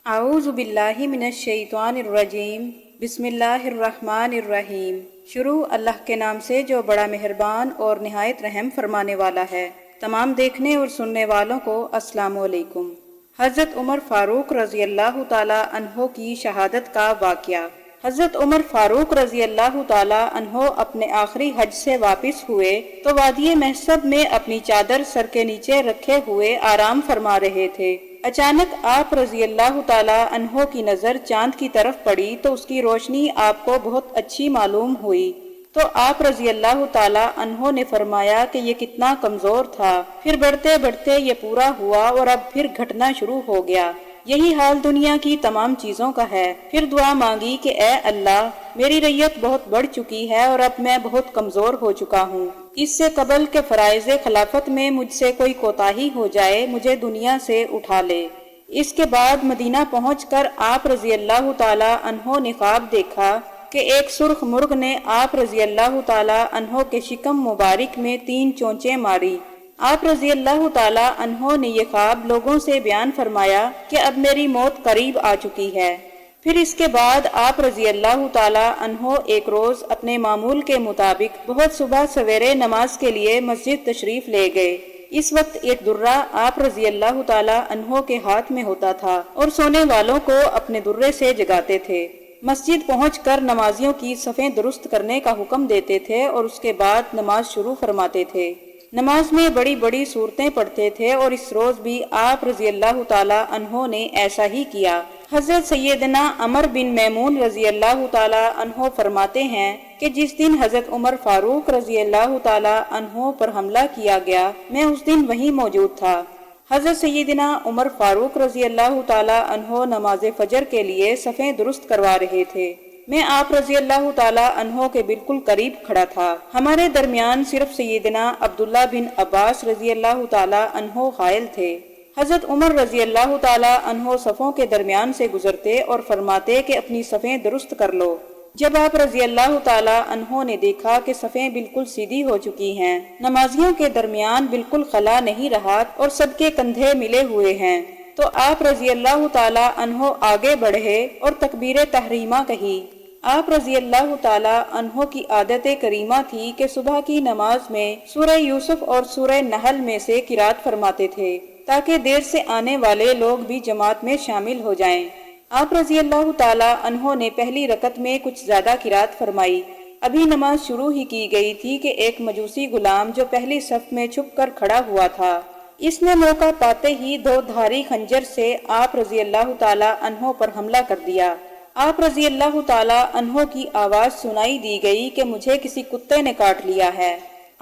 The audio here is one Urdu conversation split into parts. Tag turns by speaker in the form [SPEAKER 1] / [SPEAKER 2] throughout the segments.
[SPEAKER 1] اعوذ باللہ من الشیطان الرجیم بسم اللہ الرحمن الرحیم۔ شروع اللہ کے نام سے جو بڑا مہربان اور نہایت رحم فرمانے والا ہے۔ تمام دیکھنے اور سننے والوں کو السلام علیکم۔ حضرت عمر فاروق رضی اللہ تعالی عنہ کی شہادت کا واقعہ۔ حضرت عمر فاروق رضی اللہ تعالی عنہ اپنے آخری حج سے واپس ہوئے تو وادی محسب میں اپنی چادر سر کے نیچے رکھے ہوئے آرام فرما رہے تھے۔ اچانک آپ رضی اللہ تعالی عنہ کی نظر چاند کی طرف پڑی تو اس کی روشنی آپ کو بہت اچھی معلوم ہوئی، تو آپ رضی اللہ تعالی عنہ نے فرمایا کہ یہ کتنا کمزور تھا۔ پھر بڑھتے بڑھتے یہ پورا ہوا اور اب پھر گھٹنا شروع ہو گیا۔ یہی حال دنیا کی تمام چیزوں کا ہے۔ پھر دعا مانگی کہ اے اللہ، میری ریت بہت بڑھ چکی ہے اور اب میں بہت کمزور ہو چکا ہوں۔ اس سے قبل کہ فرائض خلافت میں مجھ سے کوئی کوتاہی ہو جائے، مجھے دنیا سے اٹھا لے۔ اس کے بعد مدینہ پہنچ کر آپ رضی اللہ تعالی عنہ نے خواب دیکھا کہ ایک سرخ مرغ نے آپ رضی اللہ تعالی عنہ کے شکم مبارک میں 3 چونچیں ماری۔ آپ رضی اللہ تعالی عنہ نے یہ خواب لوگوں سے بیان فرمایا کہ اب میری موت قریب آ چکی ہے۔ پھر اس کے بعد آپ رضی اللہ تعالی عنہ ایک روز اپنے معمول کے مطابق بہت صبح سویرے نماز کے لیے مسجد تشریف لے گئے۔ اس وقت ایک درہ آپ رضی اللہ تعالی عنہ کے ہاتھ میں ہوتا تھا اور سونے والوں کو اپنے درے سے جگاتے تھے۔ مسجد پہنچ کر نمازیوں کی صفیں درست کرنے کا حکم دیتے تھے اور اس کے بعد نماز شروع فرماتے تھے۔ نماز میں بڑی بڑی سورتیں پڑھتے تھے اور اس روز بھی آپ رضی اللہ تعالی عنہ نے ایسا ہی کیا۔ حضرت سیدنا عمر بن میمون رضی اللہ تعالی عنہ فرماتے ہیں کہ جس دن حضرت عمر فاروق رضی اللہ تعالی عنہ پر حملہ کیا گیا، میں اس دن وہیں موجود تھا۔ حضرت سیدنا عمر فاروق رضی اللہ تعالی عنہ نماز فجر کے لیے صفیں درست کروا رہے تھے۔ میں آپ رضی اللہ تعالی عنہ کے بالکل قریب کھڑا تھا۔ ہمارے درمیان صرف سیدنا عبداللہ بن عباس رضی اللہ تعالی عنہ حائل تھے۔ حضرت عمر رضی اللہ تعالی عنہ صفوں کے درمیان سے گزرتے اور فرماتے کہ اپنی صفیں درست کر لو۔ جب آپ رضی اللہ تعالی عنہ نے دیکھا کہ صفیں بالکل سیدھی ہو چکی ہیں، نمازیوں کے درمیان بالکل خلا نہیں رہا اور سب کے کندھے ملے ہوئے ہیں، تو آپ رضی اللہ تعالی عنہ آگے بڑھے اور تکبیر تحریمہ کہی۔ آپ رضی اللہ تعالی عنہ کی عادت کریمہ تھی کہ صبح کی نماز میں سورہ یوسف اور سورہ نحل میں سے قرات فرماتے تھے تاکہ دیر سے آنے والے لوگ بھی جماعت میں شامل ہو جائیں۔ آپ رضی اللہ تعالی عنہ نے پہلی رکعت میں کچھ زیادہ قرات فرمائی۔ ابھی نماز شروع ہی کی گئی تھی کہ ایک مجوسی غلام جو پہلی صف میں چھپ کر کھڑا ہوا تھا، اس نے موقع پاتے ہی 2 دھاری خنجر سے آپ رضی اللہ تعالی عنہ پر حملہ کر دیا۔ آپ رضی اللہ تعالی عنہ کی آواز سنائی دی گئی کہ مجھے کسی کتے نے کاٹ لیا ہے۔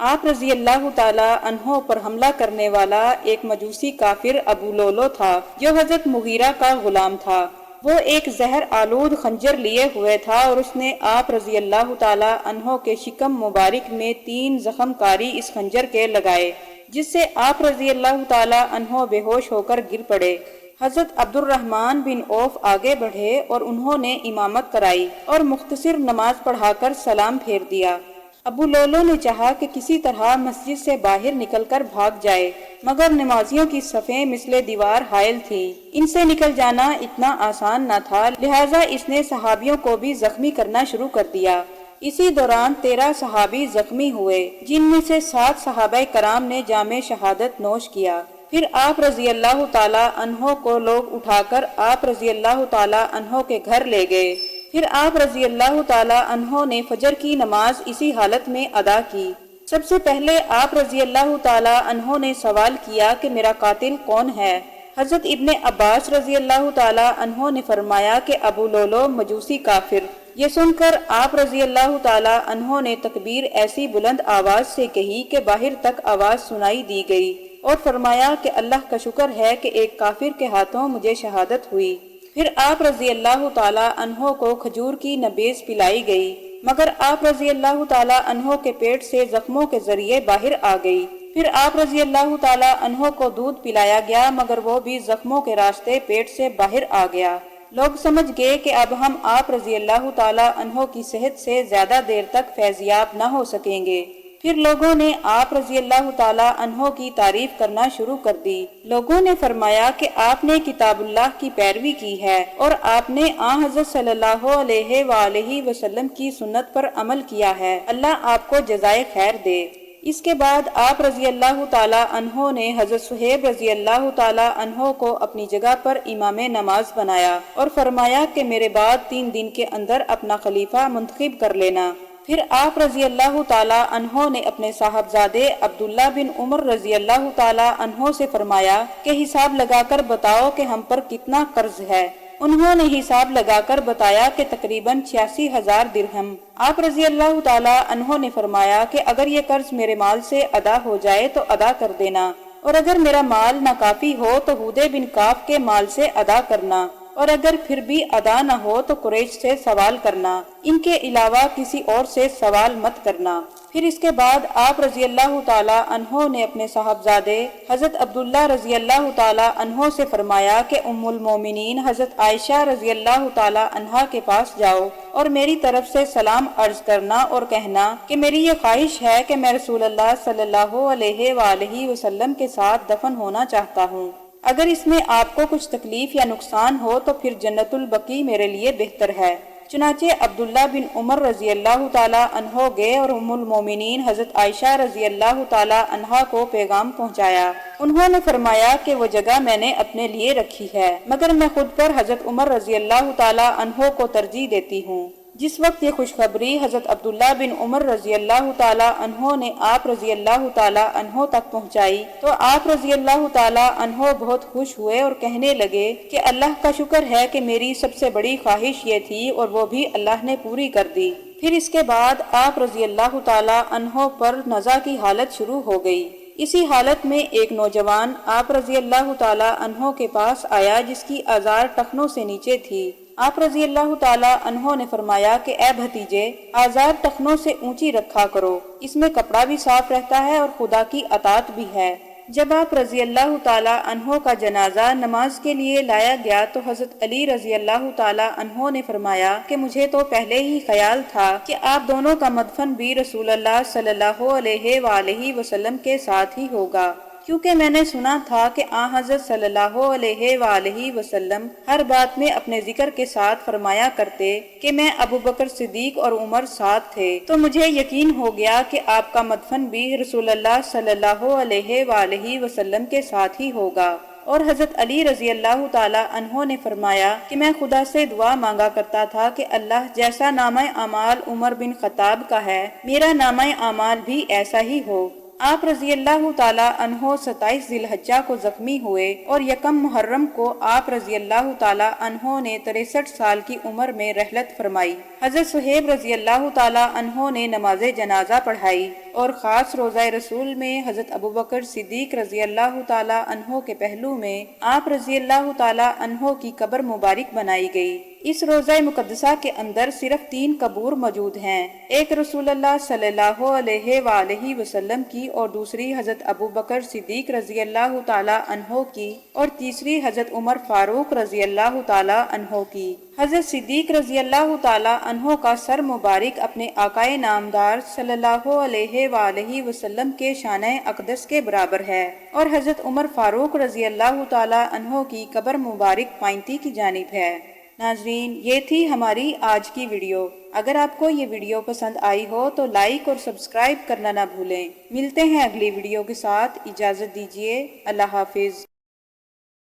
[SPEAKER 1] آپ رضی اللہ تعالی عنہ پر حملہ کرنے والا ایک مجوسی کافر ابو لولو تھا جو حضرت مغیرہ کا غلام تھا۔ وہ ایک زہر آلود خنجر لیے ہوئے تھا اور اس نے آپ رضی اللہ تعالی عنہ کے شکم مبارک میں 3 زخم کاری اس خنجر کے لگائے، جس سے آپ رضی اللہ تعالی عنہ بے ہوش ہو کر گر پڑے۔ حضرت عبد الرحمن بن عوف آگے بڑھے اور انہوں نے امامت کرائی اور مختصر نماز پڑھا کر سلام پھیر دیا۔ ابو لولو نے چاہا کہ کسی طرح مسجد سے باہر نکل کر بھاگ جائے، مگر نمازیوں کی صفیں مثل دیوار حائل تھی، ان سے نکل جانا اتنا آسان نہ تھا، لہٰذا اس نے صحابیوں کو بھی زخمی کرنا شروع کر دیا۔ اسی دوران 13 صحابی زخمی ہوئے، جن میں سے 7 صحابہ کرام نے جام شہادت نوش کیا۔ پھر آپ رضی اللہ تعالی عنہ کو لوگ اٹھا کر آپ رضی اللہ تعالی عنہ کے گھر لے گئے۔ پھر آپ رضی اللہ تعالی عنہ نے فجر کی نماز اسی حالت میں ادا کی۔ سب سے پہلے آپ رضی اللہ تعالی عنہ نے سوال کیا کہ میرا قاتل کون ہے؟ حضرت ابن عباس رضی اللہ تعالی عنہ نے فرمایا کہ ابو لولو مجوسی کافر۔ یہ سن کر آپ رضی اللہ تعالی عنہ نے تکبیر ایسی بلند آواز سے کہی کہ باہر تک آواز سنائی دی گئی اور فرمایا کہ اللہ کا شکر ہے کہ ایک کافر کے ہاتھوں مجھے شہادت ہوئی۔ پھر آپ رضی اللہ تعالی عنہ کو کھجور کی نبیذ پلائی گئی، مگر آپ رضی اللہ تعالی عنہ کے پیٹ سے زخموں کے ذریعے باہر آ گئی۔ پھر آپ رضی اللہ تعالی عنہ کو دودھ پلایا گیا، مگر وہ بھی زخموں کے راستے پیٹ سے باہر آ گیا۔ لوگ سمجھ گئے کہ اب ہم آپ رضی اللہ تعالی عنہ کی صحت سے زیادہ دیر تک فیضیاب نہ ہو سکیں گے۔ پھر لوگوں نے آپ رضی اللہ تعالیٰ عنہ کی تعریف کرنا شروع کر دی۔ لوگوں نے فرمایا کہ آپ نے کتاب اللہ کی پیروی کی ہے اور آپ نے آن حضرت صلی اللہ علیہ وآلہ وسلم کی سنت پر عمل کیا ہے، اللہ آپ کو جزائے خیر دے۔ اس کے بعد آپ رضی اللہ تعالیٰ عنہ نے حضرت صہیب رضی اللہ تعالیٰ عنہ کو اپنی جگہ پر امام نماز بنایا اور فرمایا کہ میرے بعد 3 دن کے اندر اپنا خلیفہ منتخب کر لینا۔ پھر آپ رضی اللہ تعالیٰ عنہ نے اپنے صاحبزادے عبداللہ بن عمر رضی اللہ تعالیٰ عنہ سے فرمایا کہ حساب لگا کر بتاؤ کہ ہم پر کتنا قرض ہے۔ انہوں نے حساب لگا کر بتایا کہ تقریباً 86,000 درہم۔ آپ رضی اللہ تعالیٰ عنہ نے فرمایا کہ اگر یہ قرض میرے مال سے ادا ہو جائے تو ادا کر دینا، اور اگر میرا مال ناکافی ہو تو ہودے بن کعب کے مال سے ادا کرنا، اور اگر پھر بھی ادا نہ ہو تو قریش سے سوال کرنا، ان کے علاوہ کسی اور سے سوال مت کرنا۔ پھر اس کے بعد آپ رضی اللہ تعالیٰ عنہ نے اپنے صاحبزادے حضرت عبداللہ رضی اللہ تعالیٰ عنہ سے فرمایا کہ ام المومنین حضرت عائشہ رضی اللہ تعالیٰ عنہا کے پاس جاؤ اور میری طرف سے سلام عرض کرنا اور کہنا کہ میری یہ خواہش ہے کہ میں رسول اللہ صلی اللہ علیہ وآلہ وسلم کے ساتھ دفن ہونا چاہتا ہوں۔ اگر اس میں آپ کو کچھ تکلیف یا نقصان ہو تو پھر جنت البقیع میرے لیے بہتر ہے۔ چنانچہ عبداللہ بن عمر رضی اللہ تعالیٰ عنہ گئے اور ام المومنین حضرت عائشہ رضی اللہ تعالیٰ عنہا کو پیغام پہنچایا۔ انہوں نے فرمایا کہ وہ جگہ میں نے اپنے لیے رکھی ہے، مگر میں خود پر حضرت عمر رضی اللہ تعالیٰ عنہ کو ترجیح دیتی ہوں۔ جس وقت یہ خوشخبری حضرت عبداللہ بن عمر رضی اللہ تعالیٰ عنہ نے آپ رضی اللہ تعالیٰ عنہ تک پہنچائی تو آپ رضی اللہ تعالیٰ عنہ بہت خوش ہوئے اور کہنے لگے کہ اللہ کا شکر ہے کہ میری سب سے بڑی خواہش یہ تھی اور وہ بھی اللہ نے پوری کر دی۔ پھر اس کے بعد آپ رضی اللہ تعالیٰ عنہ پر نزع کی حالت شروع ہو گئی۔ اسی حالت میں ایک نوجوان آپ رضی اللہ تعالیٰ عنہ کے پاس آیا جس کی آزار ٹخنوں سے نیچے تھی۔ آپ رضی اللہ تعالیٰ عنہ نے فرمایا کہ اے بھتیجے، آزار ٹخنوں سے اونچی رکھا کرو، اس میں کپڑا بھی صاف رہتا ہے اور خدا کی اطاعت بھی ہے۔ جب آپ رضی اللہ تعالیٰ عنہ کا جنازہ نماز کے لیے لایا گیا تو حضرت علی رضی اللہ تعالیٰ عنہ نے فرمایا کہ مجھے تو پہلے ہی خیال تھا کہ آپ دونوں کا مدفن بھی رسول اللہ صلی اللہ علیہ وآلہ وسلم کے ساتھ ہی ہوگا، کیونکہ میں نے سنا تھا کہ آن حضرت صلی اللہ علیہ وآلہ وسلم ہر بات میں اپنے ذکر کے ساتھ فرمایا کرتے کہ میں ابو بکر صدیق اور عمر ساتھ تھے، تو مجھے یقین ہو گیا کہ آپ کا مدفن بھی رسول اللہ صلی اللہ علیہ وآلہ وسلم کے ساتھ ہی ہوگا۔ اور حضرت علی رضی اللہ تعالیٰ عنہ نے فرمایا کہ میں خدا سے دعا مانگا کرتا تھا کہ اللہ جیسا نامہ اعمال عمر بن خطاب کا ہے، میرا نامہ اعمال بھی ایسا ہی ہو۔ آپ رضی اللہ تعالیٰ عنہ 27 ذی الحجہ کو زخمی ہوئے اور 1 محرم کو آپ رضی اللہ تعالیٰ عنہ نے 63 سال کی عمر میں رحلت فرمائی۔ حضرت صہیب رضی اللہ تعالیٰ عنہ نے نماز جنازہ پڑھائی اور خاص روضہ رسول میں حضرت ابو بکر صدیق رضی اللہ تعالیٰ عنہ کے پہلو میں آپ رضی اللہ تعالیٰ عنہ کی قبر مبارک بنائی گئی۔ اس روضہ مقدسہ کے اندر صرف 3 قبور موجود ہیں، ایک رسول اللہ صلی اللہ علیہ وآلہ وسلم کی اور دوسری حضرت ابو بکر صدیق رضی اللہ تعالیٰ عنہ کی اور تیسری حضرت عمر فاروق رضی اللہ تعالیٰ عنہ کی۔ حضرت صدیق رضی اللہ تعالیٰ عنہ کا سر مبارک اپنے آقائے نامدار صلی اللہ علیہ وآلہ وسلم کے شانہ اقدس کے برابر ہے، اور حضرت عمر فاروق رضی اللہ تعالیٰ عنہ کی قبر مبارک پائنتی کی جانب ہے۔ ناظرین، یہ تھی ہماری آج کی ویڈیو۔ اگر آپ کو یہ ویڈیو پسند آئی ہو تو لائک اور سبسکرائب کرنا نہ بھولیں۔ ملتے ہیں اگلی ویڈیو کے ساتھ، اجازت دیجیے، اللہ حافظ۔